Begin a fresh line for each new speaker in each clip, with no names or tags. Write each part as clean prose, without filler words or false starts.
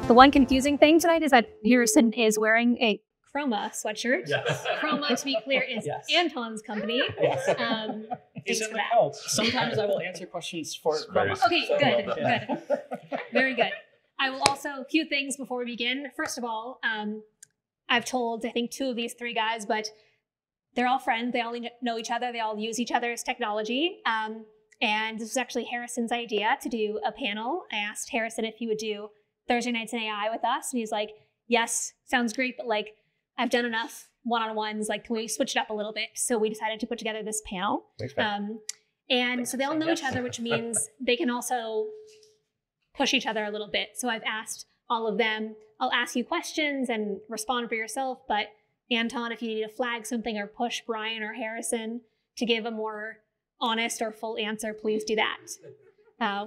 The one confusing thing tonight is that Harrison is wearing a Chroma sweatshirt. Yes. Chroma, to be clear, is Anton's company.
Yes.
Thanks for that.
Sometimes I will answer questions for Chroma.
Okay, good. Very good. I will also, a few things before we begin. First of all, I've told, I think, 2 of these 3 guys, but they're all friends. They all know each other. They all use each other's technology. And this was actually Harrison's idea to do a panel. I asked Harrison if he would do Thursday Nights in AI with us. And he's like, yes, sounds great. But like, I've done enough one-on-ones. Like, can we switch it up a little bit? So we decided to put together this panel. And so they all know each other, which means they can also push each other a little bit. So I've asked all of them, I'll ask you questions and respond for yourself. But Anton, if you need to flag something or push Brian or Harrison to give a more honest or full answer, please do that.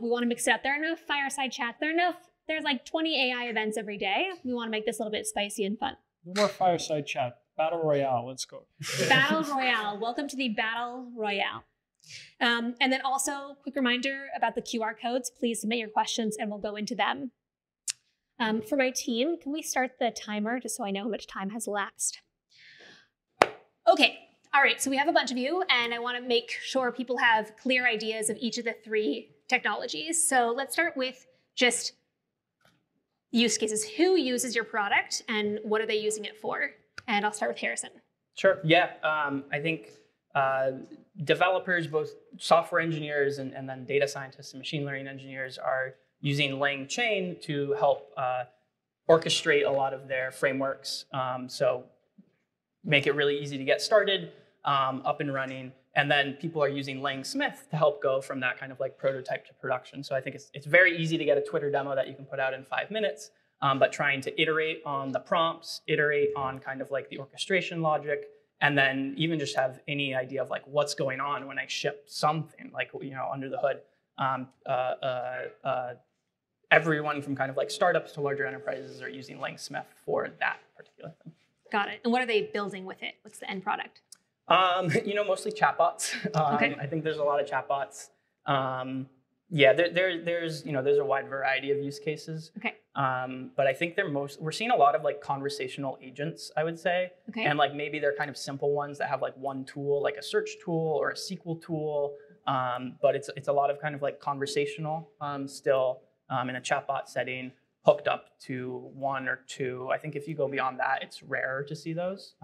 We want to mix it up. There are enough fireside chats. There's like 20 AI events every day. We want to make this a little bit spicy and fun.
No more fireside chat. Battle Royale. Let's go.
Battle Royale. Welcome to the Battle Royale. And then also, quick reminder about the QR codes. Please submit your questions and we'll go into them. For my team, can we start the timer just so I know how much time has elapsed? Okay. All right. So we have a bunch of you, and I want to make sure people have clear ideas of each of the 3 technologies. So let's start with just use cases. Who uses your product and what are they using it for? And I'll start with Harrison.
Sure. Yeah. I think developers, both software engineers and then data scientists and machine learning engineers, are using LangChain to help orchestrate a lot of their frameworks. So make it really easy to get started, up and running. And then people are using LangSmith to help go from that kind of like prototype to production. So I think it's very easy to get a Twitter demo that you can put out in 5 minutes, but trying to iterate on the prompts, iterate on kind of like the orchestration logic, and then even just have any idea of like what's going on when I ship something, like, you know, under the hood. Everyone from kind of like startups to larger enterprises are using LangSmith for that particular thing.
Got it. And what are they building with it? What's the end product?
You know, mostly chatbots.
Okay.
I think there's a lot of chatbots. Yeah, there's a wide variety of use cases.
Okay.
But I think we're seeing a lot of like conversational agents, I would say.
Okay.
And like maybe they're kind of simple ones that have like one tool, like a search tool or a SQL tool. But it's a lot of kind of like conversational still in a chatbot setting, hooked up to 1 or 2. I think if you go beyond that, it's rare to see those.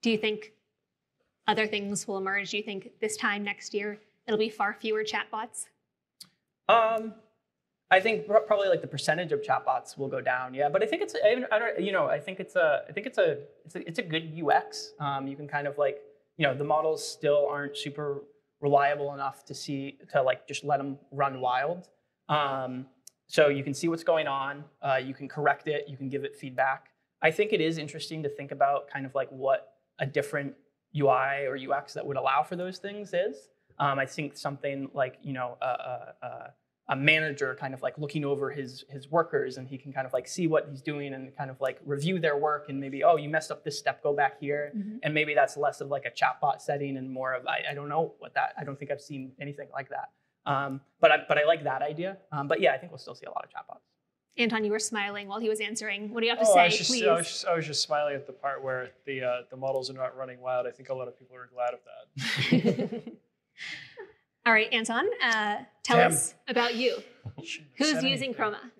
Do you think other things will emerge? Do you think this time next year it'll be far fewer chatbots?
I think probably like the percentage of chatbots will go down. Yeah, but I think it's a good UX. You can kind of like, you know, the models still aren't super reliable enough to like just let them run wild. So you can see what's going on. You can correct it. You can give it feedback. I think it is interesting to think about kind of like what a different UI or UX that would allow for those things is. I think something like, you know, a manager kind of like looking over his workers, and he can kind of like see what he's doing and kind of like review their work, and maybe, oh, you messed up this step, go back here. Mm-hmm. And maybe that's less of like a chatbot setting and more of, I don't know what that, I don't think I've seen anything like that. But I like that idea. But yeah, I think we'll still see a lot of chatbots.
Anton, you were smiling while he was answering. What do you have to say, please?
I was just smiling at the part where the models are not running wild. I think a lot of people are glad of that.
All right, Anton, tell us about you. Who's using Chroma?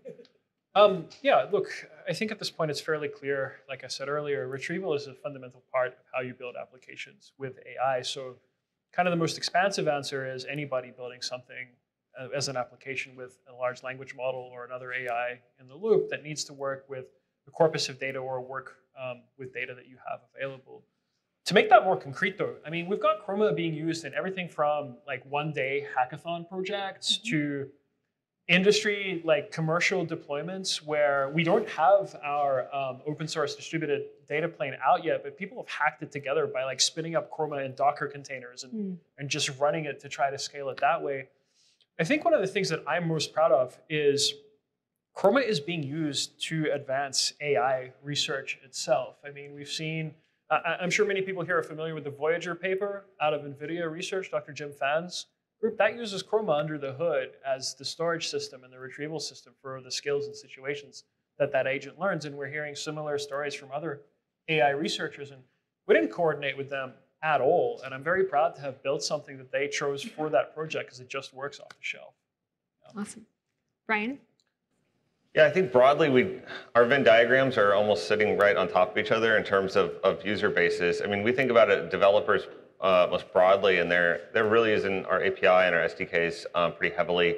Yeah, look, I think at this point it's fairly clear, like I said earlier, retrieval is a fundamental part of how you build applications with AI. So kind of the most expansive answer is anybody building something as an application with a large language model or another AI in the loop that needs to work with a corpus of data or work with data that you have available. To make that more concrete though, I mean, we've got Chroma being used in everything from like one-day hackathon projects to industry, like commercial deployments where we don't have our open source distributed data plane out yet, but people have hacked it together by like spinning up Chroma in Docker containers and just running it to try to scale it that way. I think one of the things that I'm most proud of is Chroma is being used to advance AI research itself. I mean, we've seen, I'm sure many people here are familiar with the Voyager paper out of NVIDIA research, Dr. Jim Phan's group that uses Chroma under the hood as the storage system and the retrieval system for the skills and situations that that agent learns. And we're hearing similar stories from other AI researchers. And we didn't coordinate with them at all. And I'm very proud to have built something that they chose for that project because it just works off the shelf. Yeah.
Awesome. Brian?
Yeah, I think broadly, our Venn diagrams are almost sitting right on top of each other in terms of user bases. I mean, we think about it, developers most broadly, and they're really using our API and our SDKs pretty heavily.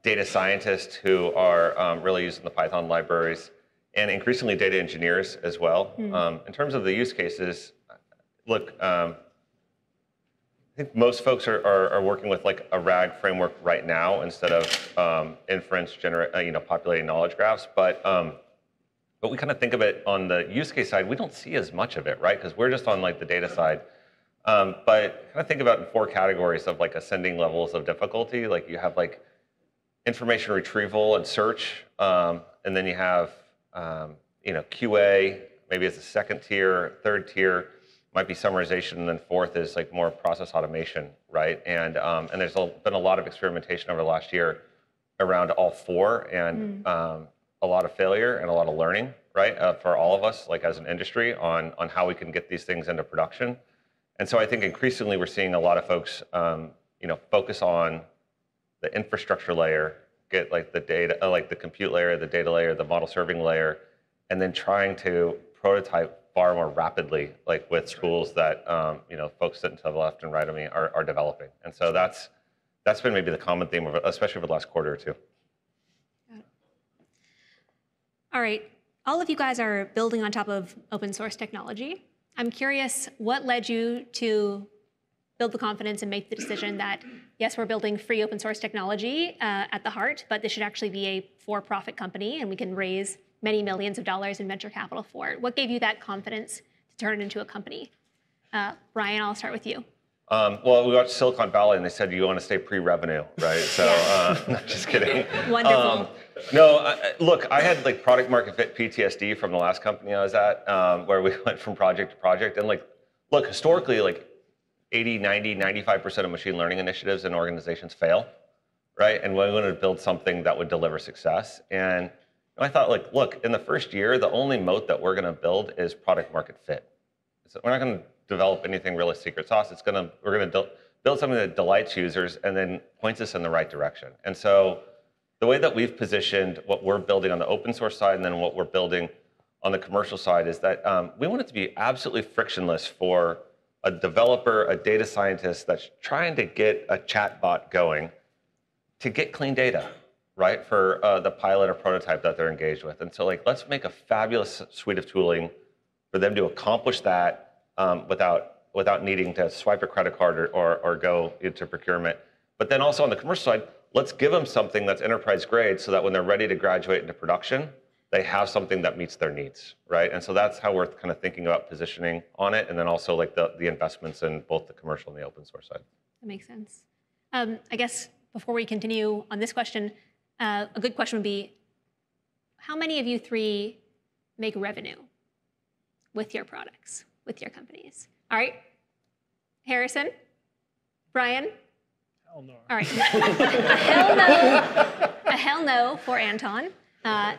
Data scientists who are really using the Python libraries, and increasingly data engineers as well. In terms of the use cases, look, I think most folks are working with like a RAG framework right now instead of inference populating knowledge graphs. But we kind of think of it on the use case side. We don't see as much of it, right? Because we're just on like the data side. But kind of think about it in 4 categories of like ascending levels of difficulty. Like you have like information retrieval and search, and then you have QA, maybe it's a second tier, third tier, might be summarization, and then fourth is like more process automation, right? And there's been a lot of experimentation over the last year around all 4, and a lot of failure and a lot of learning, right? For all of us, like as an industry, on how we can get these things into production. And so I think increasingly we're seeing a lot of folks, focus on the infrastructure layer, get like the data, like the compute layer, the data layer, the model serving layer, and then trying to prototype far more rapidly, like with tools that folks sitting to the left and right of me are developing. And so that's been maybe the common theme of it, especially over the last quarter or 2.
All right, all of you guys are building on top of open source technology. I'm curious, what led you to build the confidence and make the decision that, yes, we're building free open source technology at the heart, but this should actually be a for-profit company and we can raise many millions of dollars in venture capital for it. What gave you that confidence to turn it into a company? Brian, I'll start with you.
Well, we watched Silicon Valley and they said you want to stay pre-revenue, right? So, no, just kidding.
Wonderful.
Look, I had like product market fit PTSD from the last company I was at, where we went from project to project. And like, look, historically, like 80, 90, 95% of machine learning initiatives in organizations fail, right? And we wanted to build something that would deliver success. And I thought, like, look, in the first year, the only moat that we're going to build is product market fit. So we're not going to develop anything really secret sauce. We're going to build something that delights users and then points us in the right direction. And so the way that we've positioned what we're building on the open source side and then what we're building on the commercial side is that we want it to be absolutely frictionless for a developer, a data scientist that's trying to get a chatbot going to get clean data, right, for the pilot or prototype that they're engaged with. And so, like, let's make a fabulous suite of tooling for them to accomplish that without needing to swipe a credit card or go into procurement. But then also on the commercial side, let's give them something that's enterprise grade so that when they're ready to graduate into production, they have something that meets their needs, right? And so that's how we're kind of thinking about positioning on it, and then also like the investments in both the commercial and the open source side.
That makes sense. I guess before we continue on this question, a good question would be, how many of you 3 make revenue with your products, with your companies? All right, Harrison, Brian?
Hell no.
All right, a hell no, a hell no for Anton.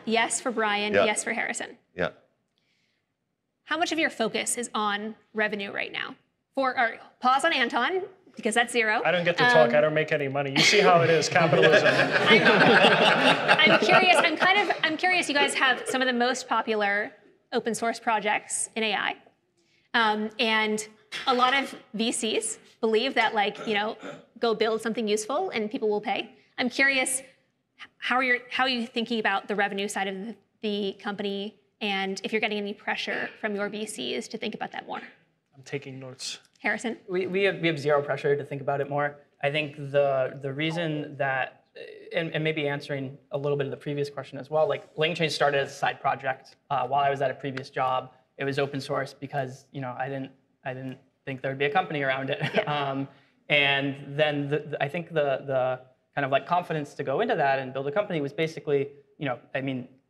Yes for Brian, yes for Harrison.
Yeah.
How much of your focus is on revenue right now? Pause on Anton, because that's 0.
I don't get to talk. I don't make any money. You see how it is, capitalism.
I'm curious. I'm curious. You guys have some of the most popular open source projects in AI, and a lot of VCs believe that, like, go build something useful and people will pay. I'm curious, how are you thinking about the revenue side of the company, and if you're getting any pressure from your VCs to think about that more?
I'm taking notes.
Harrison?
We have 0 pressure to think about it more. I think the reason that, and maybe answering a little bit of the previous question as well, like LangChain started as a side project while I was at a previous job. It was open source because I didn't think there would be a company around it.
Yeah.
And then I think the kind of like confidence to go into that and build a company was basically,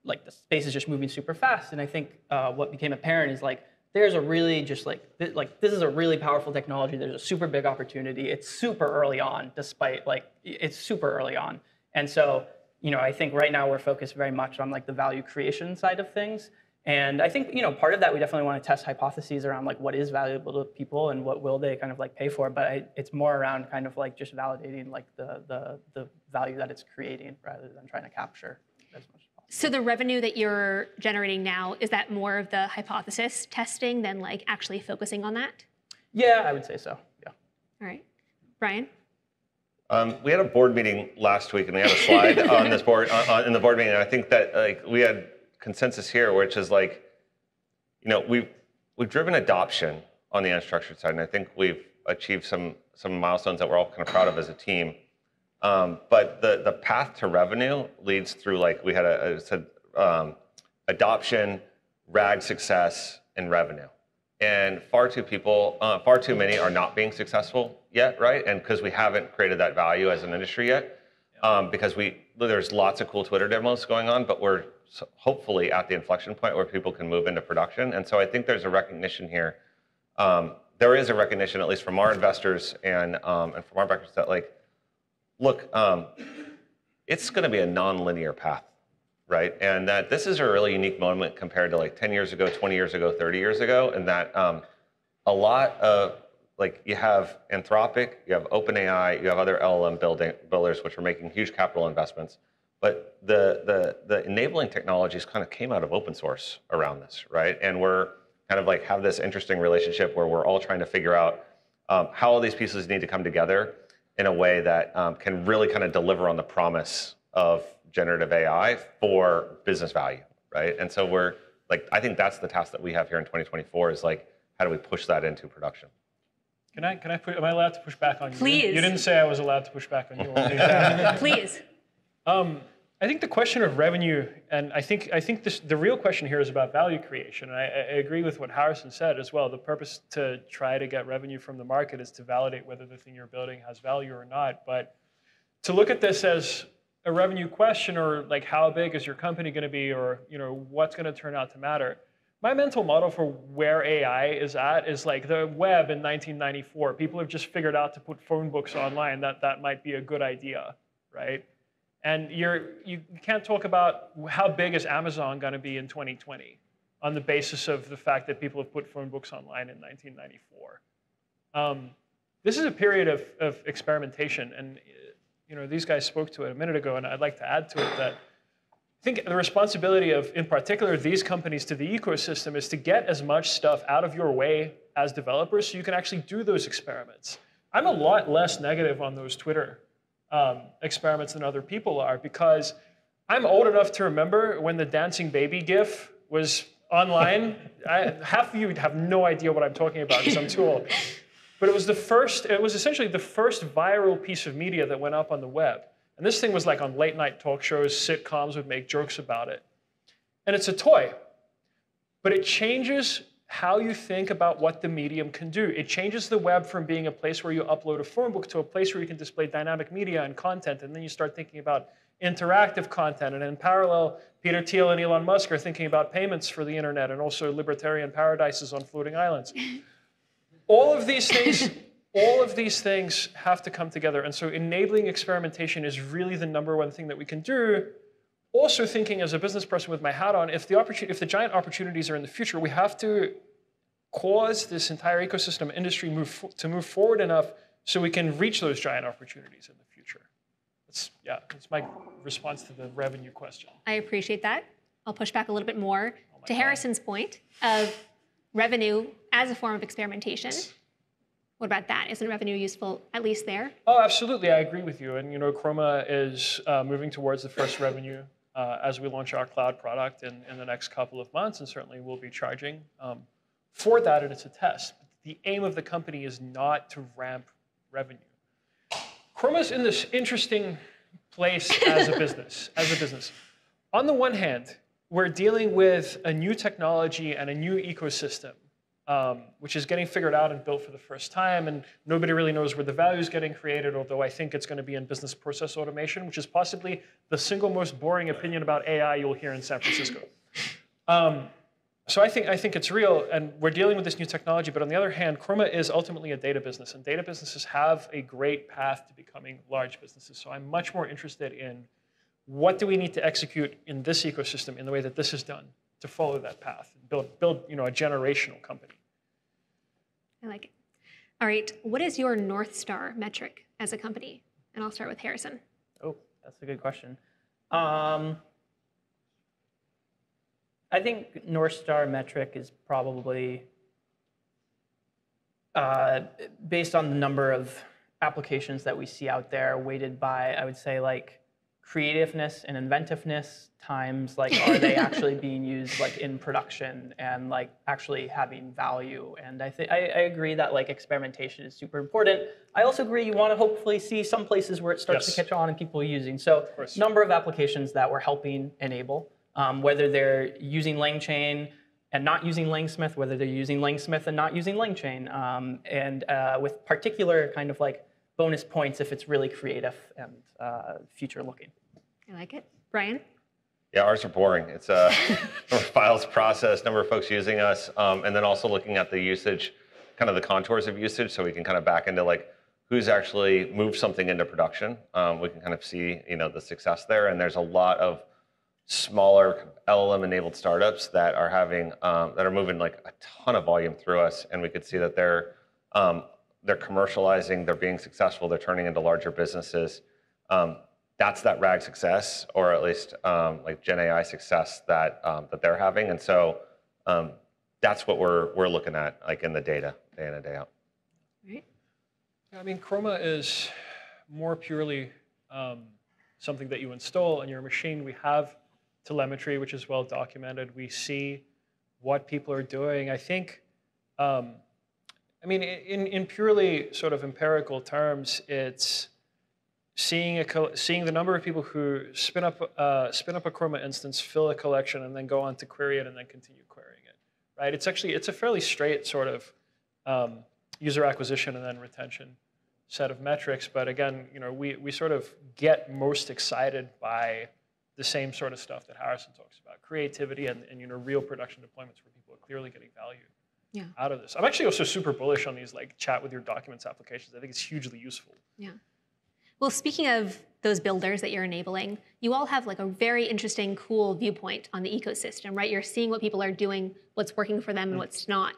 like the space is just moving super fast. And I think what became apparent is like there's a really just like this is a really powerful technology. There's a super big opportunity. It's super early on, despite like it's super early on. And so, you know, I think right now we're focused very much on like the value creation side of things. And I think, you know, part of that we definitely want to test hypotheses around like what is valuable to people and what will they kind of like pay for. But it's more around kind of like just validating like the value that it's creating rather than trying to capture as much.
So the revenue that you're generating now, is that more of the hypothesis testing than like actually focusing on that?
Yeah, I would say so. Yeah.
All right. Brian?
We had a board meeting last week, and we had a slide on this board in the board meeting. And I think that like we had consensus here, which is like, you know, we've driven adoption on the unstructured side, and I think we've achieved some milestones that we're all kind of proud of as a team. But the path to revenue leads through like we had adoption, RAG success, and revenue. And far too many are not being successful yet, right? And because we haven't created that value as an industry yet, because there's lots of cool Twitter demos going on, but we're hopefully at the inflection point where people can move into production. And so I think there's a recognition here. There is a recognition, at least from our investors and from our backers, that like, look, it's going to be a non-linear path, right? And that this is a really unique moment compared to like 10 years ago, 20 years ago, 30 years ago, and that a lot of, like, you have Anthropic, you have OpenAI, you have other LLM builders which are making huge capital investments, but the enabling technologies kind of came out of open source around this, right? And we're kind of like have this interesting relationship where we're all trying to figure out how all these pieces need to come together in a way that can really kind of deliver on the promise of generative AI for business value, right? And so we're like, I think that's the task that we have here in 2024 is like, how do we push that into production?
Am I allowed to push back on you?
Please.
You didn't say I was allowed to push back on you.
Please.
I think the question of revenue, and I think the real question here is about value creation. And I agree with what Harrison said as well. The purpose to try to get revenue from the market is to validate whether the thing you're building has value or not. But to look at this as a revenue question, or like how big is your company going to be, or what's going to turn out to matter. My mental model for where AI is at is like the web in 1994. People have just figured out to put phone books online. That might be a good idea, right? And you can't talk about how big is Amazon going to be in 2020 on the basis of the fact that people have put phone books online in 1994. This is a period of experimentation, and these guys spoke to it a minute ago, and I'd like to add to it that I think the responsibility of, in particular, these companies to the ecosystem is to get as much stuff out of your way as developers so you can actually do those experiments. I'm a lot less negative on those Twitter experiments than other people are, because I'm old enough to remember when the dancing baby GIF was online. Half of you have no idea what I'm talking about because I'm too old. But it was essentially the first viral piece of media that went up on the web. And this thing was like on late night talk shows, sitcoms would make jokes about it. And it's a toy, but it changes how you think about what the medium can do. It changes the web from being a place where you upload a phone book to a place where you can display dynamic media and content, and then you start thinking about interactive content. And in parallel, Peter Thiel and Elon Musk are thinking about payments for the internet and also libertarian paradises on floating islands. All of these things have to come together. And so enabling experimentation is really the #1 thing that we can do. Also thinking as a business person with my hat on, if the giant opportunities are in the future, we have to cause this entire ecosystem industry to move forward enough so we can reach those giant opportunities in the future. That's my response to the revenue question.
I appreciate that. I'll push back a little bit more to Harrison's point of revenue as a form of experimentation. What about that? Isn't revenue useful, at least there?
Oh, absolutely. I agree with you. And Chroma is moving towards the first revenue as we launch our cloud product in the next couple of months, and certainly we'll be charging for that, and it's a test. But the aim of the company is not to ramp revenue. Chroma's in this interesting place as a business. On the one hand, we're dealing with a new technology and a new ecosystem, which is getting figured out and built for the first time, and nobody really knows where the value is getting created, although I think it's going to be in business process automation, which is possibly the single most boring opinion about AI you'll hear in San Francisco. So I think it's real, and we're dealing with this new technology. But on the other hand, Chroma is ultimately a data business, and data businesses have a great path to becoming large businesses. So I'm much more interested in what do we need to execute in this ecosystem in the way that this is done to follow that path, and build a generational company.
I like it. All right, what is your North Star metric as a company? And I'll start with Harrison.
Oh, that's a good question. I think North Star metric is probably based on the number of applications that we see out there, weighted by, I would say, like creativeness and inventiveness times, like, are they actually being used like in production and like actually having value? And I agree that like experimentation is super important. I also agree you want to hopefully see some places where it starts to catch on and people using. So number of applications that we're helping enable. Whether they're using LangChain and not using Langsmith, whether they're using Langsmith and not using LangChain, and with particular kind of like bonus points if it's really creative and future looking.
I like it. Brian?
Yeah, ours are boring. It's number of files processed, number of folks using us, and then also looking at the usage, kind of the contours of usage, so we can kind of back into like who's actually moved something into production. We can kind of see the success there, and there's a lot of smaller LLM-enabled startups that are having that are moving like a ton of volume through us, and we could see that they're commercializing, they're being successful, they're turning into larger businesses. That's that RAG success, or at least like Gen AI success that they're having, and so that's what we're looking at, like in the data, day in and day out.
Right.
I mean, Chroma is more purely something that you install on your machine. We have telemetry, which is well documented. We see what people are doing. I think, I mean, in purely sort of empirical terms, it's seeing the number of people who spin up a Chroma instance, fill a collection, and then go on to query it and then continue querying it. Right? It's a fairly straight sort of user acquisition and then retention set of metrics. But again, we sort of get most excited by the same sort of stuff that Harrison talks about, creativity and real production deployments where people are clearly getting value out of this. I'm actually also super bullish on these like chat with your documents applications. I think it's hugely useful.
Yeah. Well, speaking of those builders that you're enabling, you all have like a very interesting, cool viewpoint on the ecosystem, right? You're seeing what people are doing, what's working for them and what's not.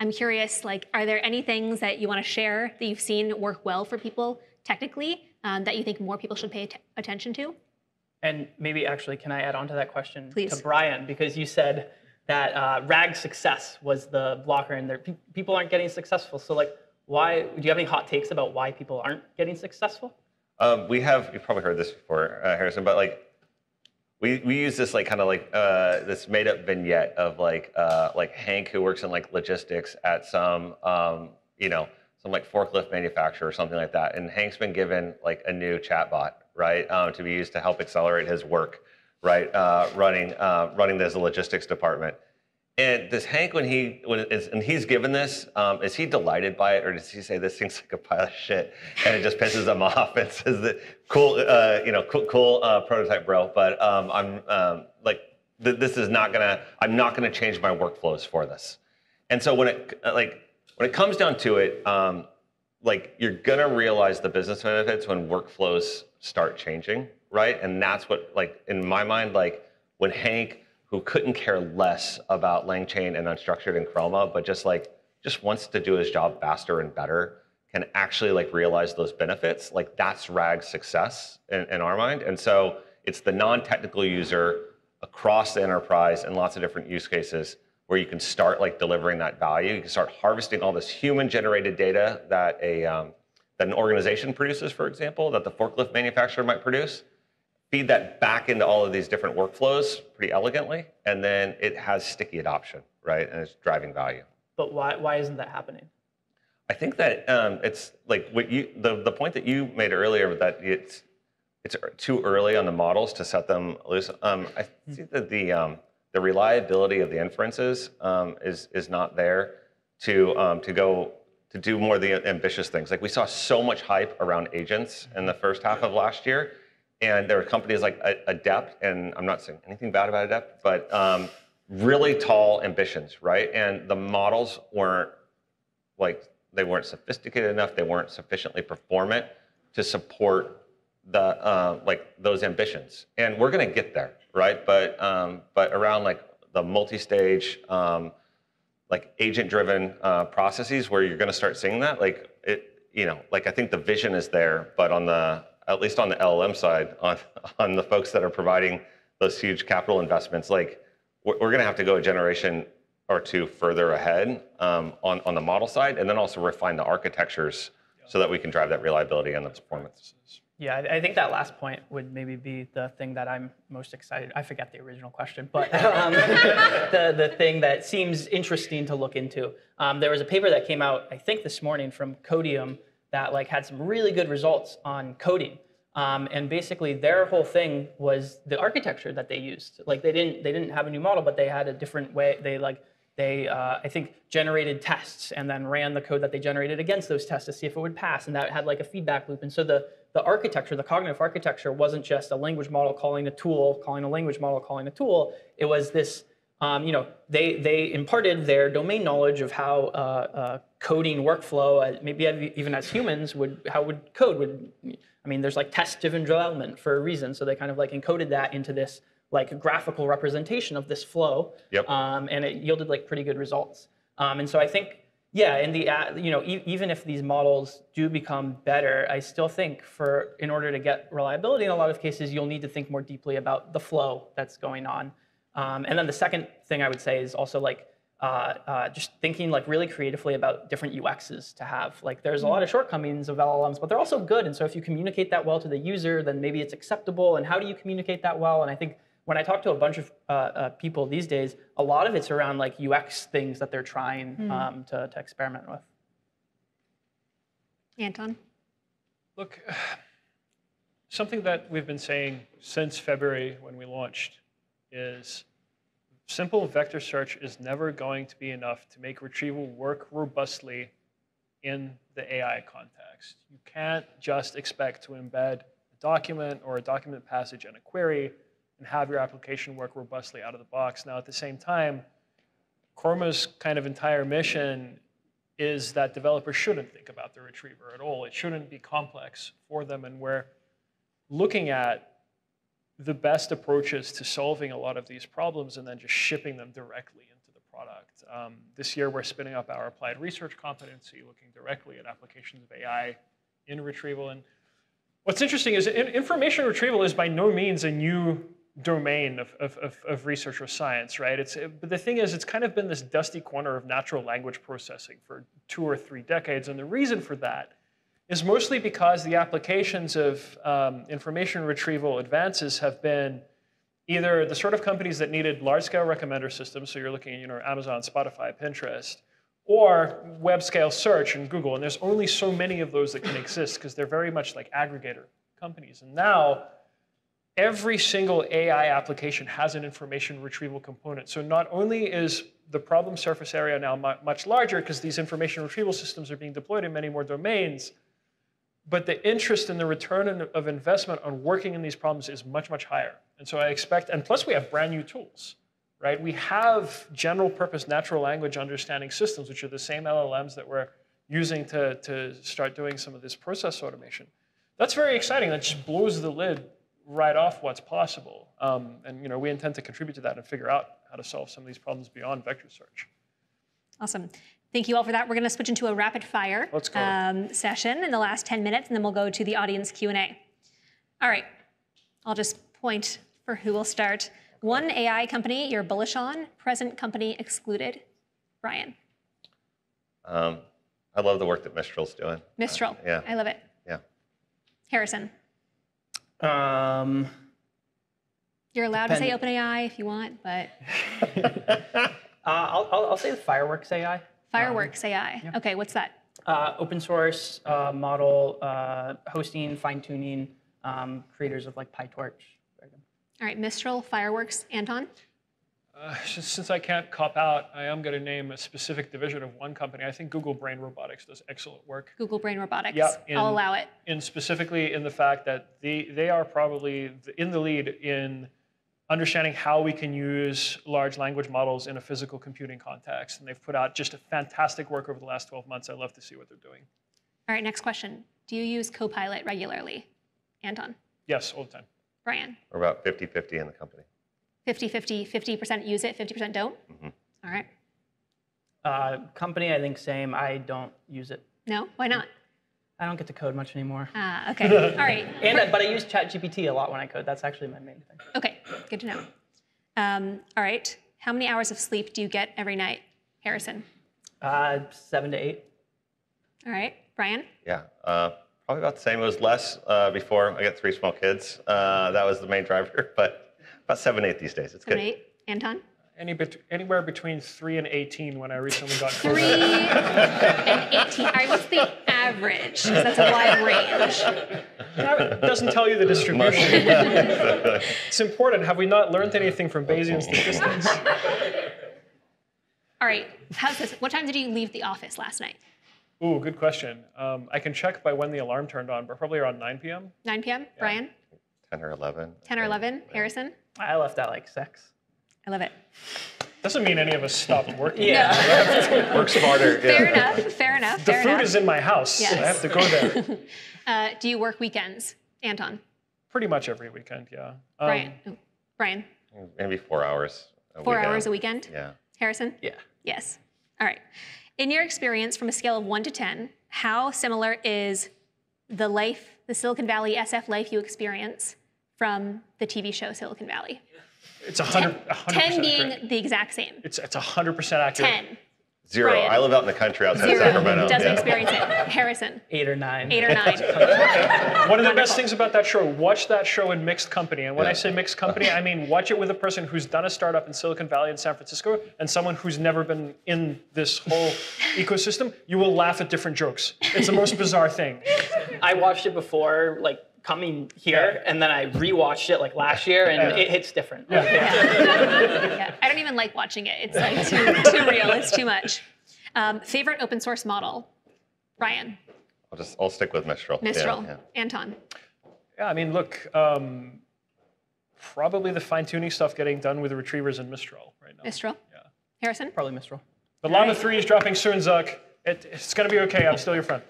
I'm curious, like, are there any things that you want to share that you've seen work well for people technically that you think more people should pay attention to?
And maybe actually, can I add on to that question
Please.
to Brian? Because you said that RAG success was the blocker and people aren't getting successful. So like, why, do you have any hot takes about why people aren't getting successful?
You've probably heard this before, Harrison, but like, we use this like kind of like this made up vignette of like Hank, who works in like logistics at some some like forklift manufacturer or something like that, and Hank's been given like a new chatbot, right, to be used to help accelerate his work, right, running this logistics department. And does Hank, when he's given this, is he delighted by it, or does he say this thing's like a pile of shit, and it just pisses him off and says that cool prototype, bro, but this is not gonna, I'm not gonna change my workflows for this. And so when it comes down to it, like you're gonna realize the business benefits when workflows start changing, right? And that's what, like in my mind, like when Hank, who couldn't care less about LangChain and unstructured and Chroma, but just wants to do his job faster and better, can actually like realize those benefits. Like that's RAG success in our mind. And so it's the non-technical user across the enterprise and lots of different use cases where you can start like delivering that value. You can start harvesting all this human-generated data that an organization produces, for example, that the forklift manufacturer might produce. Feed that back into all of these different workflows pretty elegantly, and then it has sticky adoption, right? And it's driving value.
But why isn't that happening?
I think that it's like what the point that you made earlier, that it's too early on the models to set them loose. I think that the reliability of the inferences is not there to do more of the ambitious things. Like we saw so much hype around agents in the first half of last year. And there were companies like Adept, and I'm not saying anything bad about Adept, but really tall ambitions, right? And the models weren't they weren't sophisticated enough. They weren't sufficiently performant to support the those ambitions. And we're going to get there, right? But around like the multi-stage agent-driven processes where you're going to start seeing that, I think the vision is there, but at least on the LLM side, on the folks that are providing those huge capital investments, we're going to have to go a generation or two further ahead on the model side, and then also refine the architectures so that we can drive that reliability and the performance.
Yeah, I think that last point would maybe be the thing that I'm most excited. I forget the original question, but the thing that seems interesting to look into. There was a paper that came out, I think this morning, from Codium that had some really good results on coding. And basically, their whole thing was the architecture that they used. They didn't have a new model, but they had a different way. They I think generated tests and then ran the code that they generated against those tests to see if it would pass, and that had a feedback loop. And so the architecture, the cognitive architecture, wasn't just a language model calling a tool, calling a language model, calling a tool. It was this, they imparted their domain knowledge of how coding workflow, maybe even as humans, how would code. There's test-driven development for a reason. So they kind of encoded that into this graphical representation of this flow.
Yep.
And it yielded pretty good results. And so I think, yeah, even if these models do become better, I still think in order to get reliability in a lot of cases, you'll need to think more deeply about the flow that's going on. And then the second thing I would say is also just thinking really creatively about different UXs to have. There's a lot of shortcomings of LLMs, but they're also good. And so if you communicate that well to the user, then maybe it's acceptable. And how do you communicate that well? And I think when I talk to a bunch of people these days, a lot of it's around UX things that they're trying to experiment with.
Anton?
Look, something that we've been saying since February when we launched is simple vector search is never going to be enough to make retrieval work robustly in the AI context. You can't just expect to embed a document or a document passage in a query and have your application work robustly out of the box. Now, at the same time, Chroma's kind of entire mission is that developers shouldn't think about the retriever at all. It shouldn't be complex for them, and we're looking at the best approaches to solving a lot of these problems and then just shipping them directly into the product. This year, we're spinning up our applied research competency, looking directly at applications of AI in retrieval. And what's interesting is information retrieval is by no means a new domain of research or science, right? But the thing is, it's kind of been this dusty corner of natural language processing for 2 or 3 decades. And the reason for that is mostly because the applications of information retrieval advances have been either the sort of companies that needed large-scale recommender systems, so you're looking at Amazon, Spotify, Pinterest, or web-scale search in Google. And there's only so many of those that can exist because they're very much like aggregator companies. And now, every single AI application has an information retrieval component. So not only is the problem surface area now much larger because these information retrieval systems are being deployed in many more domains, but the interest and the return of investment on working in these problems is much, much higher. And so I expect, and plus we have brand new tools, right? We have general purpose natural language understanding systems, which are the same LLMs that we're using to start doing some of this process automation. That's very exciting. That just blows the lid right off what's possible. And we intend to contribute to that and figure out how to solve some of these problems beyond vector search.
Awesome. Thank you all for that. We're going to switch into a rapid fire session in the last 10 minutes, and then we'll go to the audience Q&A. All right. I'll just point for who will start. One AI company you're bullish on, present company excluded. Brian.
I love the work that Mistral's doing.
Mistral.
Yeah.
I love it.
Yeah.
Harrison. You're allowed to say OpenAI if you want, but
I'll say the Fireworks AI.
Fireworks AI. Yeah. Okay, what's that?
Open source model hosting, fine tuning, creators of PyTorch.
All right, Mistral, Fireworks, Anton.
Since I can't cop out, I am going to name a specific division of one company. I think Google Brain Robotics does excellent work.
Google Brain Robotics.
Yeah,
I'll allow it.
And specifically in the fact that they are probably in the lead in understanding how we can use large language models in a physical computing context. And they've put out just a fantastic work over the last 12 months. I love to see what they're doing.
All right, next question. Do you use Copilot regularly? Anton?
Yes, all the time.
Brian?
We're about 50-50 in the company.
50-50, 50% use it, 50% don't?
Mm-hmm.
All right.
Company, I think same. I don't use it.
No? Why not?
I don't get to code much anymore.
Okay. All right.
But I use ChatGPT a lot when I code. That's actually my main thing.
Okay, good to know. All right. How many hours of sleep do you get every night, Harrison?
7 to 8.
All right. Brian?
Yeah, probably about the same. It was less before. I got 3 small kids. That was the main driver, but about 7, 8 these days. It's
7,
good.
8. Anton?
Anywhere between 3 and 18 when I recently got
3
COVID.
and 18. All right, what's the average? 'Cause that's a wide range.
It doesn't tell you the distribution. It's important. Have we not learned anything from Bayesian statistics?
All right. How's this? What time did you leave the office last night?
Ooh, good question. I can check by when the alarm turned on, but probably around 9 p.m.
9 p.m. Brian?
10 or 11.
10 or 11. Harrison?
I left at like 6.
I love it.
Doesn't mean any of us stopped working.
Yeah.
Work smarter.
Fair
Yeah.
enough. Fair enough.
The
fair
food
enough.
is in my house.
Yes.
I have to go there.
Do you work weekends, Anton?
Pretty much every weekend, yeah.
Brian? Brian?
Maybe 4 hours.
4 hours a weekend?
Yeah.
Harrison?
Yeah.
Yes. All right. In your experience, from a scale of 1 to 10, how similar is the Silicon Valley SF life you experience from the TV show Silicon Valley?
It's 100%
10 being
accurate.
the exact same.
It's 100% accurate.
10.
0.
Brian.
I live out in the country outside
0.
Sacramento.
Doesn't
Yeah.
experience it. Harrison?
8 or 9.
8 or 9.
One of the best
Wonderful.
things about that show, watch that show in mixed company. And when
Yeah.
I say mixed company, I mean watch it with a person who's done a startup in Silicon Valley and San Francisco and someone who's never been in this whole ecosystem. You will laugh at different jokes. It's the most bizarre thing.
I watched it before, like coming here, and then I rewatched it like last year, and it hits different.
Yeah. I don't even like watching it. It's like too real. It's too much. Favorite open source model? Brian?
I'll stick with Mistral.
Mistral.
Yeah.
Anton?
Yeah, I mean, look, probably the fine-tuning stuff getting done with retrievers and Mistral right now.
Mistral?
Yeah.
Harrison?
Probably Mistral.
But Llama 3 is dropping soon, Zuck. It's going to be okay. I'm still your friend.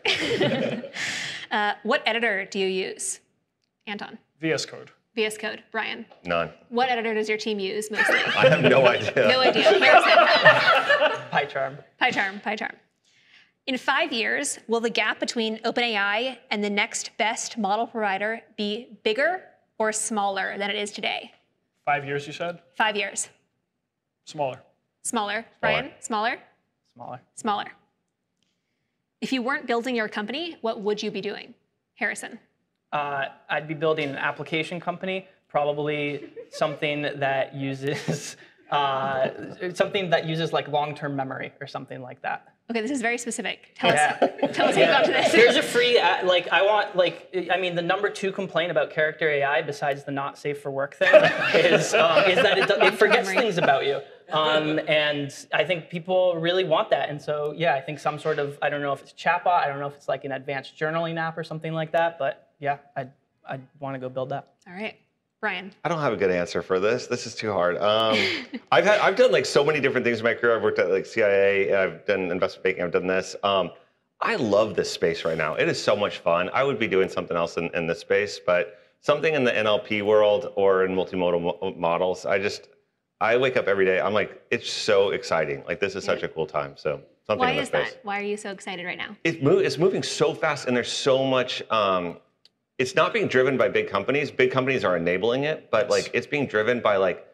What editor do you use? Anton?
VS Code.
VS Code. Brian?
None.
What editor does your team use mostly?
I have no idea.
No idea. Harrison?
PyCharm.
PyCharm. In 5 years, will the gap between OpenAI and the next best model provider be bigger or smaller than it is today?
5 years, you said?
5 years.
Smaller.
Smaller. Brian? Smaller?
Smaller.
Smaller. If you weren't building your company, what would you be doing? Harrison?
I'd be building an application company, probably something that uses like long-term memory or something like that.
Okay, this is very specific. Tell us
Yeah.
how you got to this.
There's a free, the number 2 complaint about character AI, besides the not safe for work thing, is that it forgets
memory.
things about you. And I think people really want that. And so, yeah, I think some sort of, I don't know if it's chatbot, I don't know if it's like an advanced journaling app or something like that, but yeah, I'd want to go build that.
All right. Brian?
I don't have a good answer for this. This is too hard. I've done like so many different things in my career. I've worked at like CIA, I've done investment banking, I've done this. I love this space right now. It is so much fun. I would be doing something else in this space, but something in the NLP world or in multimodal models, I wake up every day, I'm like, it's so exciting. Like this is such a cool time. So something
Why
in this
is
space.
that? Why are you so excited right now?
It's moving so fast and there's so much, it's not being driven by big companies. Big companies are enabling it, but like it's being driven by like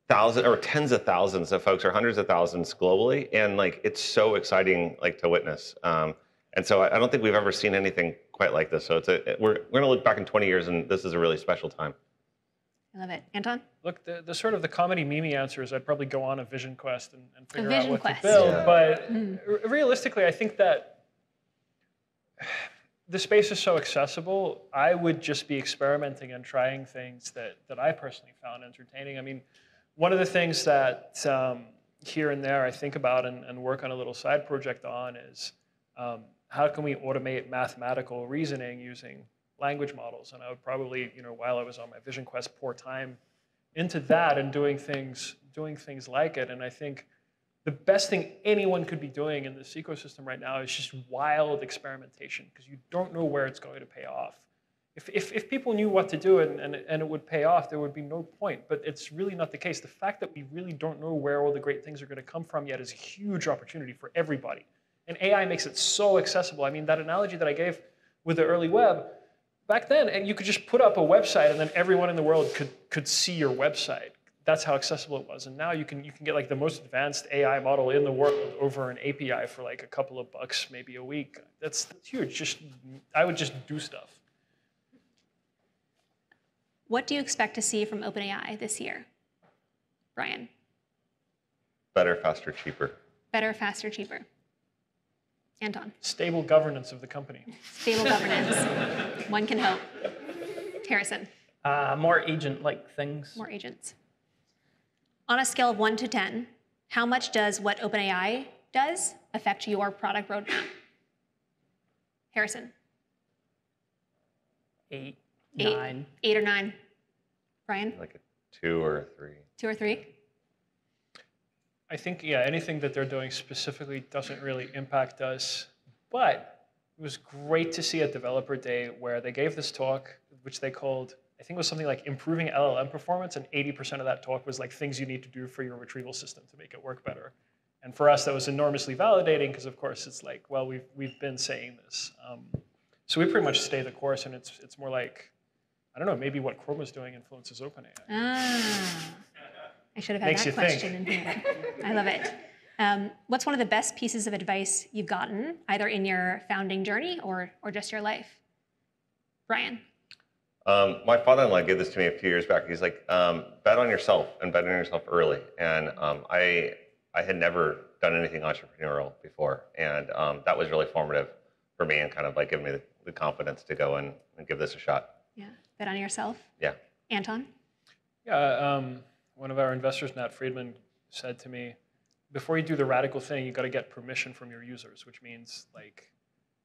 thousands or tens of thousands of folks or hundreds of thousands globally. And like, it's so exciting like to witness. And so I don't think we've ever seen anything quite like this. So we're going to look back in 20 years and this is a really special time.
I love it. Anton?
Look, the sort of the comedy meme answer is I'd probably go on a vision quest and figure out
vision
what
quest.
to build.
Yeah.
But realistically, I think that the space is so accessible. I would just be experimenting and trying things that I personally found entertaining. I mean, one of the things that here and there I think about and work on a little side project on is how can we automate mathematical reasoning using language models? And I would probably, while I was on my vision quest, pour time into that and doing things like it. And I think the best thing anyone could be doing in this ecosystem right now is just wild experimentation, because you don't know where it's going to pay off. If people knew what to do and it would pay off, there would be no point. But it's really not the case. The fact that we really don't know where all the great things are going to come from yet is a huge opportunity for everybody. And AI makes it so accessible. I mean, that analogy that I gave with the early web, back then, and you could just put up a website and then everyone in the world could see your website. That's how accessible it was. And now you can get like the most advanced AI model in the world over an API for like a couple of bucks, maybe a week. That's huge. I would just do stuff.
What do you expect to see from OpenAI this year, Brian?
Better, faster, cheaper.
Better, faster, cheaper. Anton?
Stable governance of the company.
Stable governance. One can hope. Harrison?
More agent-like things.
More agents. On a scale of 1 to 10, how much does what OpenAI does affect your product roadmap? Harrison?
8,
8,
9.
8 or 9. Brian?
Like a 2 or a 3.
2 or 3?
I think, yeah, anything that they're doing specifically doesn't really impact us. But it was great to see at Developer Day where they gave this talk, which they called, I think it was something like improving LLM performance, and 80% of that talk was like things you need to do for your retrieval system to make it work better. And for us, that was enormously validating because, of course, it's like, well, we've been saying this. So we pretty much stay the course, and it's more like, I don't know, maybe what Chroma's doing influences OpenAI.
Ah, I should have had
Makes
that
you
question
think.
in here. I love it. What's one of the best pieces of advice you've gotten, either in your founding journey or just your life? Brian?
My father-in-law gave this to me a few years back. He's like, bet on yourself and bet on yourself early. And I had never done anything entrepreneurial before. And that was really formative for me and kind of like giving me the confidence to go and give this a shot.
Yeah, bet on yourself.
Yeah.
Anton?
Yeah, one of our investors, Nat Friedman, said to me, before you do the radical thing, you got to get permission from your users, which means like,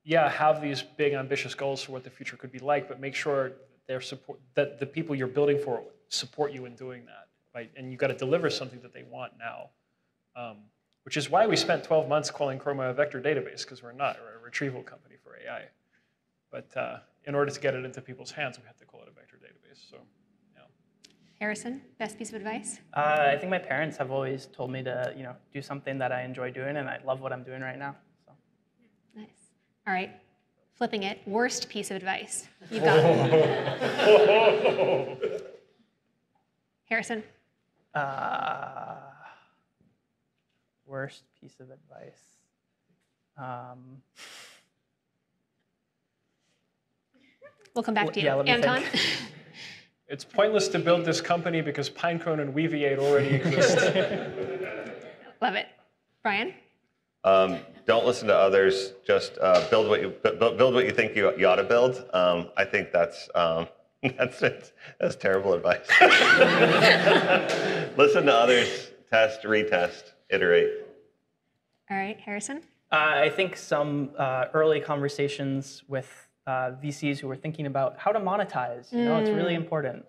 yeah, have these big ambitious goals for what the future could be like, but make sure that the people you're building for support you in doing that, right? And you got to deliver something that they want now, which is why we spent 12 months calling Chroma a vector database, because we're not. We're a retrieval company for AI. But in order to get it into people's hands, we had to call it a vector database. So, yeah.
Harrison, best piece of advice?
I think my parents have always told me to, do something that I enjoy doing, and I love what I'm doing right now. So.
Nice. All right. Flipping it, worst piece of advice you've got. Harrison?
Worst piece of advice.
We'll come back to you.
Yeah, let me
Anton?
think.
It's pointless to build this company because Pinecone and Weaviate already exist.
Love it. Brian?
Don't listen to others. Just build what you think you ought to build. I think that's terrible advice. Listen to others. Test, retest, iterate.
All right, Harrison?
I think some early conversations with VCs who were thinking about how to monetize. It's really important.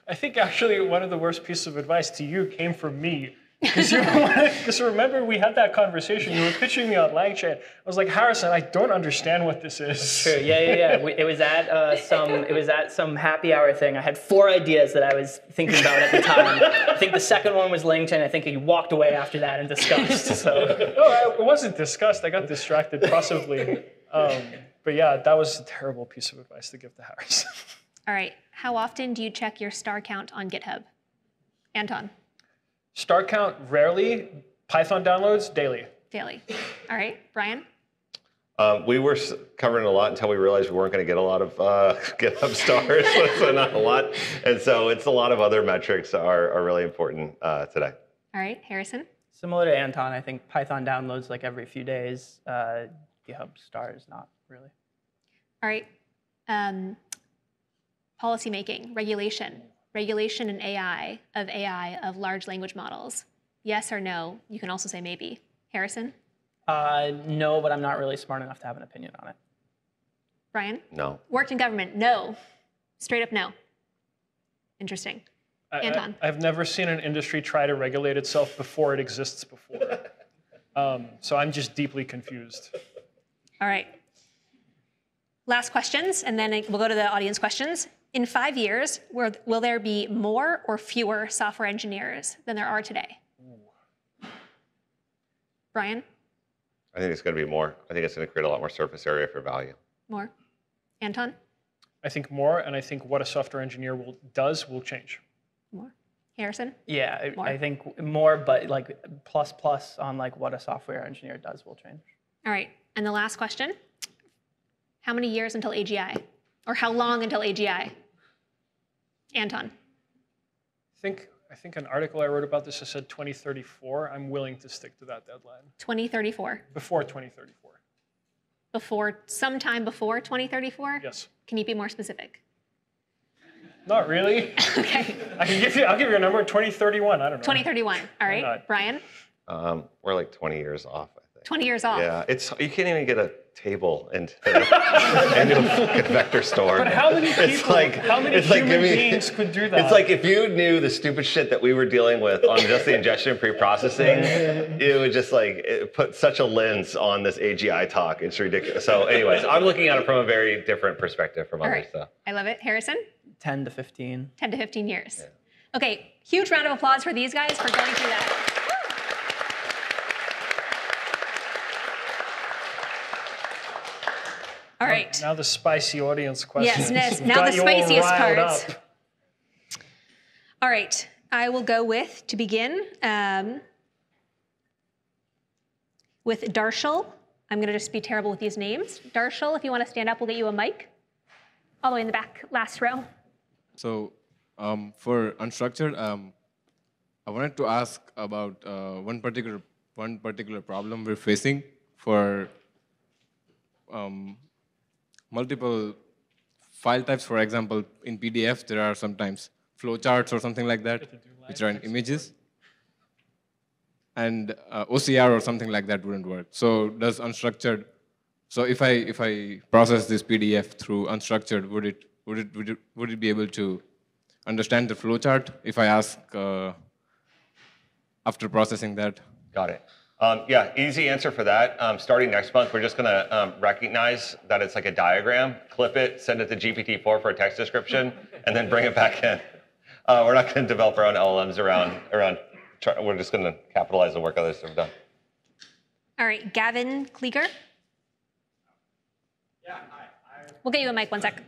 I think actually one of the worst pieces of advice to you came from me. Because remember, we had that conversation. You were pitching me on LangChain. I was like, Harrison, I don't understand what this is.
True. Yeah. It was at some happy hour thing. I had 4 ideas that I was thinking about at the time. I think the second one was LangChain. I think he walked away after that in disgust. So.
No, it wasn't disgust. I got distracted possibly. But yeah, that was a terrible piece of advice to give to Harrison.
All right. How often do you check your star count on GitHub? Anton?
Star count, rarely. Python downloads, daily.
Daily. All right. Brian?
We were covering a lot until we realized we weren't going to get a lot of GitHub stars, so not a lot. And so it's a lot of other metrics are really important today.
All right. Harrison?
Similar to Anton, I think Python downloads like every few days. GitHub stars, not really.
All right. Policy making, regulation in AI, of large language models. Yes or no? You can also say maybe. Harrison?
No, but I'm not really smart enough to have an opinion on it.
Brian?
No.
Worked in government? No. Straight up no. Interesting. Anton.
I've never seen an industry try to regulate itself before it exists before. So I'm just deeply confused.
All right. Last questions, and then we'll go to the audience questions. In 5 years, will there be more or fewer software engineers than there are today? Brian?
I think it's going to be more. I think it's going to create a lot more surface area for value.
More? Anton?
I think more, and I think what a software engineer does will change.
More? Harrison?
Yeah,
More?
I think more, but like plus on like what a software engineer does will change.
All right. And the last question. How many years until AGI? Or how long until AGI? Anton?
I think an article I wrote about this has said 2034. I'm willing to stick to that deadline.
2034?
Before 2034.
Sometime before 2034?
Yes.
Can you be more specific?
Not really.
Okay.
I'll give you a number, 2031, I don't know.
2031, all right.
not?
Brian?
We're like 20 years off, I think.
20 years off.
Yeah, you can't even get a table into a vector store.
But how many people, how many human beings could do that?
It's like if you knew the stupid shit that we were dealing with on just the ingestion pre-processing, it would just it put such a lens on this AGI talk. It's ridiculous. So anyways, I'm looking at it from a very different perspective from others. So.
I love it. Harrison?
10 to 15.
10 to 15 years. Yeah. Okay, huge round of applause for these guys for going through that. All right.
Now the spicy audience questions.
Yes, now the spiciest part. All right, I will go with, to begin, with Darshal. I'm going to just be terrible with these names. Darshal, if you want to stand up, we'll get you a mic. All the way in the back, last row.
So for unstructured, I wanted to ask about one particular problem we're facing for multiple file types. For example, in PDF, there are sometimes flowcharts or something like that, which are in images. And OCR or something like that wouldn't work. So does unstructured, so if I process this PDF through unstructured, would it be able to understand the flowchart if I ask after processing that?
Got it. Yeah, easy answer for that. Starting next month, we're just going to recognize that it's like a diagram, clip it, send it to GPT-4 for a text description, and then bring it back in. We're not going to develop our own LLMs around. We're just going to capitalize the work others have done.
All right, Gavin Klieger.
Yeah, hi.
We'll get you a mic, 1 sec.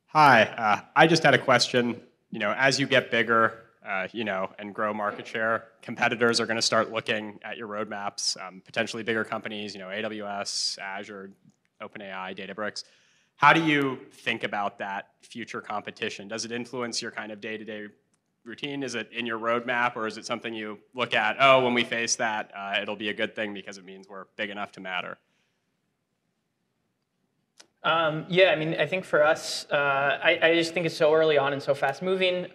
Hi, I just had a question. As you get bigger, and grow market share, competitors are going to start looking at your roadmaps, potentially bigger companies, AWS, Azure, OpenAI, Databricks. How do you think about that future competition? Does it influence your kind of day-to-day routine? Is it in your roadmap, or is it something you look at, oh, when we face that, it'll be a good thing because it means we're big enough to matter?
Yeah, I mean, I think for us, I just think it's so early on and so fast moving.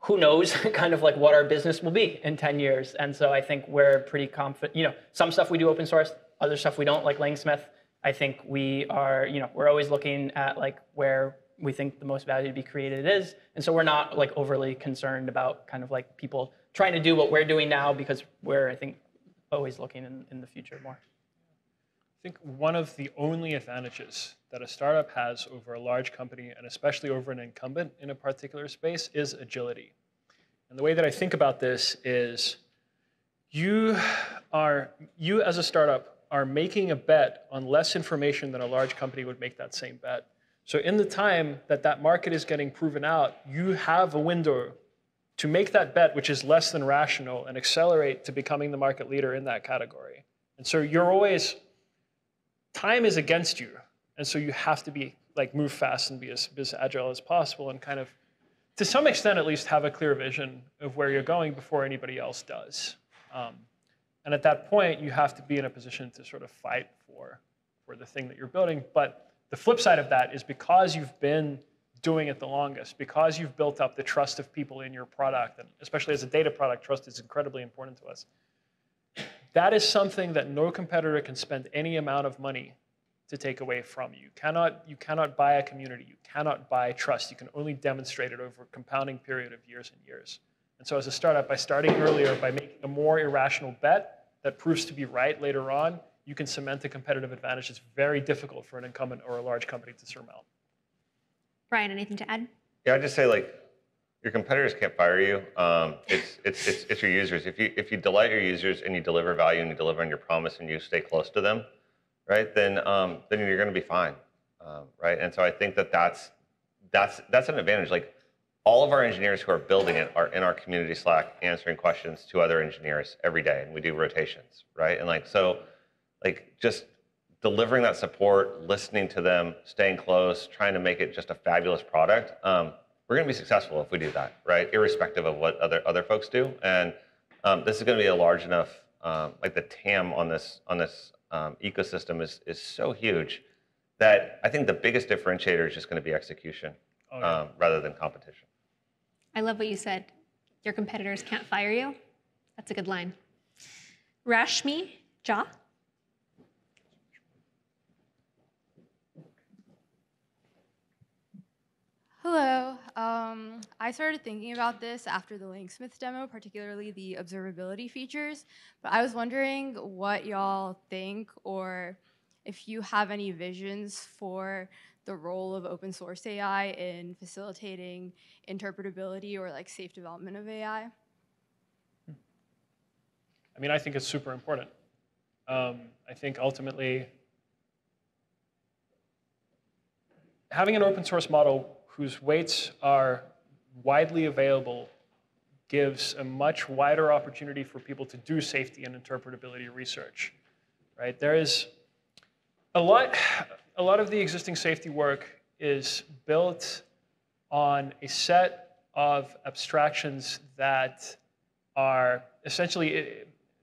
Who knows kind of like what our business will be in 10 years. And so I think we're pretty confident, some stuff we do open source, other stuff we don't, like Langsmith. I think we are, we're always looking at like where we think the most value to be created is. And so we're not like overly concerned about kind of like people trying to do what we're doing now, because we're, I think, always looking in the future more.
I think one of the only advantages that a startup has over a large company, and especially over an incumbent in a particular space, is agility. And the way that I think about this is you as a startup are making a bet on less information than a large company would make that same bet. So in the time that market is getting proven out, you have a window to make that bet, which is less than rational, and accelerate to becoming the market leader in that category. And so time is against you, and so you have to be move fast and be as agile as possible, and kind of, to some extent at least, have a clear vision of where you're going before anybody else does. And at that point, you have to be in a position to sort of fight for the thing that you're building. But the flip side of that is, because you've been doing it the longest, because you've built up the trust of people in your product, and especially as a data product, trust is incredibly important to us. That is something that no competitor can spend any amount of money to take away from you. You cannot buy a community. You cannot buy trust. You can only demonstrate it over a compounding period of years and years. And so as a startup, by starting earlier, by making a more irrational bet that proves to be right later on, you can cement a competitive advantage that's very difficult for an incumbent or a large company to surmount.
Ryan, anything to add?
Yeah, I'd just say, like, your competitors can't fire you. It's your users. If you delight your users and you deliver value and you deliver on your promise and you stay close to them, right? Then you're going to be fine, right? And so I think that's an advantage. Like, all of our engineers who are building it are in our community Slack answering questions to other engineers every day, and we do rotations, right? And like, so, like, just delivering that support, listening to them, staying close, trying to make it just a fabulous product. We're going to be successful if we do that, right? Irrespective of what other folks do. And this is going to be a large enough, like, the TAM on this ecosystem is so huge that I think the biggest differentiator is just going to be execution rather than competition.
I love what you said. Your competitors can't fire you. That's a good line. Rashmi Jha.
Hello. I started thinking about this after the LangSmith demo, particularly the observability features. But I was wondering what y'all think, or if you have any visions for the role of open source AI in facilitating interpretability or like safe development of AI.
I mean, I think it's super important. I think ultimately, having an open source model whose weights are widely available gives a much wider opportunity for people to do safety and interpretability research, right? There is a lot of the existing safety work is built on a set of abstractions that are essentially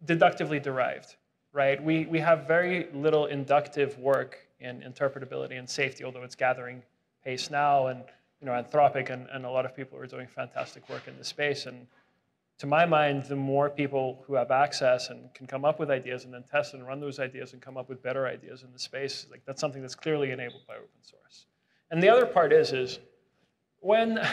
deductively derived, right? We have very little inductive work in interpretability and safety, although it's gathering pace now, and Anthropic and a lot of people are doing fantastic work in this space. And to my mind, the more people who have access and can come up with ideas and then test and run those ideas and come up with better ideas in the space, like, that's something that's clearly enabled by open source. And the other part is when,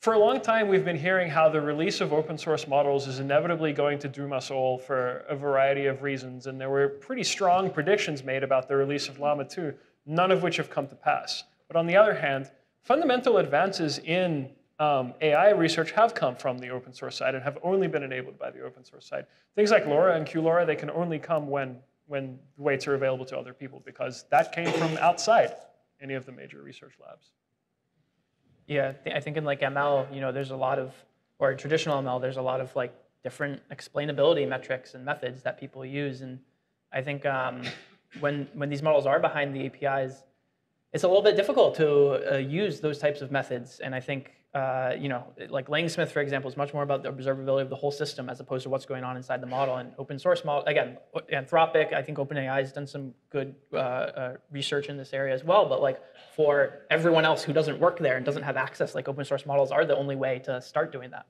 for a long time, we've been hearing how the release of open source models is inevitably going to doom us all for a variety of reasons. And there were pretty strong predictions made about the release of Llama 2, none of which have come to pass. But on the other hand, fundamental advances in AI research have come from the open source side and have only been enabled by the open source side. Things like LoRa and QLoRa, they can only come when weights are available to other people, because that came from outside any of the major research labs.
Yeah, I think in like ML, there's a lot of, or traditional ML, there's a lot of like different explainability metrics and methods that people use. And I think when these models are behind the APIs, it's a little bit difficult to use those types of methods. And I think, like LangSmith, for example, is much more about the observability of the whole system as opposed to what's going on inside the model. And open source model, again, Anthropic, I think OpenAI has done some good research in this area as well. But like for everyone else who doesn't work there and doesn't have access, like open source models are the only way to start doing that.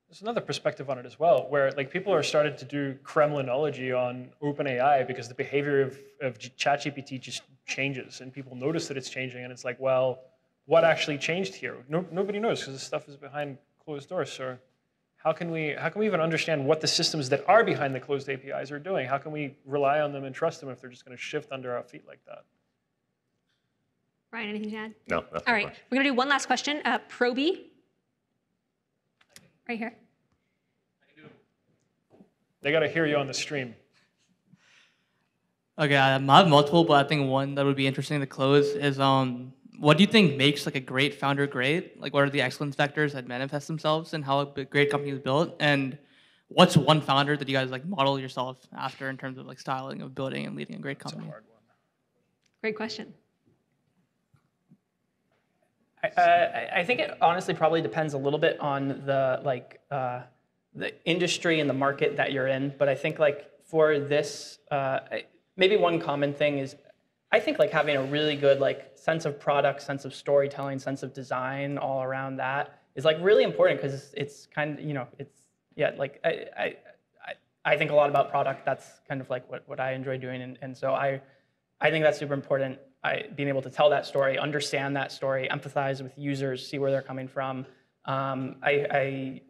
There's another perspective on it as well, where like people are starting to do Kremlinology on OpenAI because the behavior of ChatGPT just changes, and people notice that it's changing, and it's like, well, what actually changed here? Nobody knows because this stuff is behind closed doors. So how can we even understand what the systems that are behind the closed APIs are doing? How can we rely on them and trust them if they're just going to shift under our feet like that?
Ryan, anything to add?
No.
All right, we're going to do one last question. Proby. Right here.
They got to hear you on the stream.
Okay, I have multiple, but I think one that would be interesting to close is what do you think makes like a great founder great? Like, what are the excellence vectors that manifest themselves and how a great company is built? And what's one founder that you guys like model yourself after in terms of like styling of building and leading a great company?
That's a hard one.
Great question.
I think it honestly probably depends a little bit on the industry and the market that you're in. But I think like for this, maybe one common thing is I think like having a really good like sense of product, sense of storytelling, sense of design all around that is like really important, because it's kind of, like I think a lot about product. That's kind of like what I enjoy doing. And so I I think that's super important. Being able to tell that story, understand that story, empathize with users, see where they're coming from. I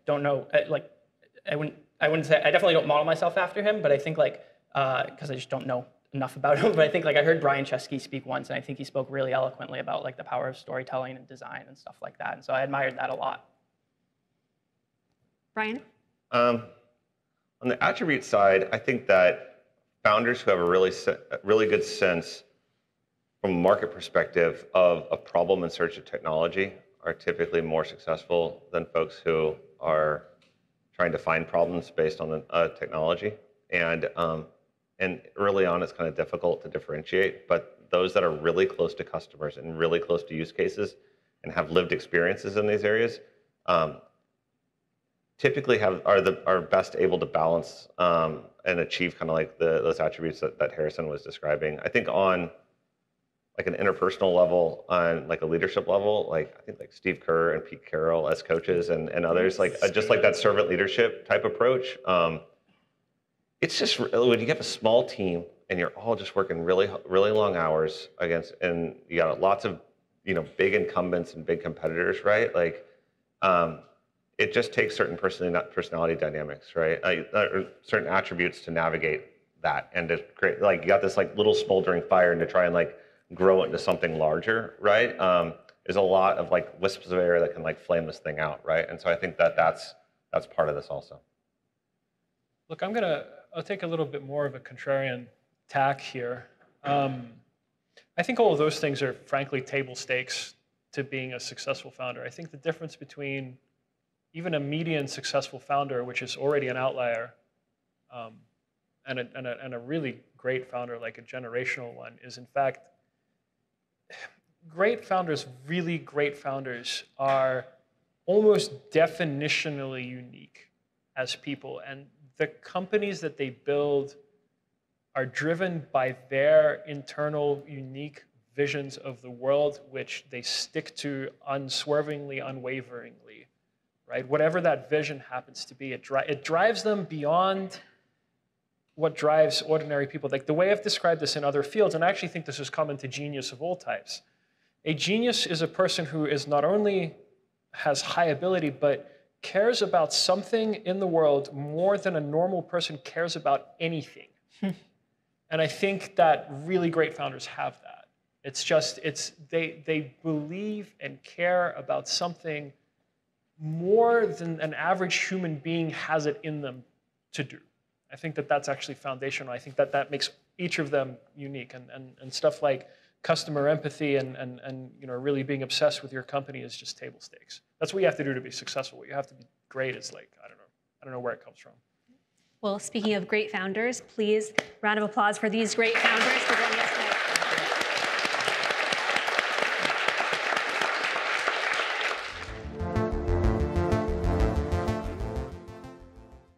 don't know. I wouldn't say, I definitely don't model myself after him, but I think because I just don't know enough about him. But I think I heard Brian Chesky speak once, and I think he spoke really eloquently about the power of storytelling and design and stuff like that. And so I admired that a lot.
Brian?
On the attribute side, I think that founders who have a really good sense from a market perspective of a problem in search of technology are typically more successful than folks who are trying to find problems based on technology. And early on, it's kind of difficult to differentiate, but those that are really close to customers and really close to use cases and have lived experiences in these areas typically are best able to balance and achieve kind of those attributes that Harrison was describing. I think on an interpersonal level, on a leadership level, I think Steve Kerr and Pete Carroll as coaches and others, just that servant leadership type approach. It's just when you have a small team and you're all just working really, really long hours and you got lots of big incumbents and big competitors, right? It just takes certain personality dynamics, right? Or certain attributes to navigate that and to create you got this little smoldering fire and to try and grow it into something larger, right? There's a lot of wisps of air that can flame this thing out, right? And so I think that's part of this also.
Look, I'll take a little bit more of a contrarian tack here. I think all of those things are frankly table stakes to being a successful founder. I think the difference between even a median successful founder, which is already an outlier, and a really great founder, like a generational one, is in fact, great founders, really great founders, are almost definitionally unique as people. And the companies that they build are driven by their internal, unique visions of the world, which they stick to unswervingly, unwaveringly, right? Whatever that vision happens to be, it drives them beyond what drives ordinary people. The way I've described this in other fields, and I actually think this is common to genius of all types. A genius is a person who is not only has high ability, but cares about something in the world more than a normal person cares about anything. And I think that really great founders have that. It's just, they believe and care about something more than an average human being has it in them to do. I think that that's actually foundational. I think that that makes each of them unique. And stuff like customer empathy and really being obsessed with your company is just table stakes. That's what you have to do to be successful. What you have to be great is I don't know where it comes from.
Well, speaking of great founders, please round of applause for these great founders.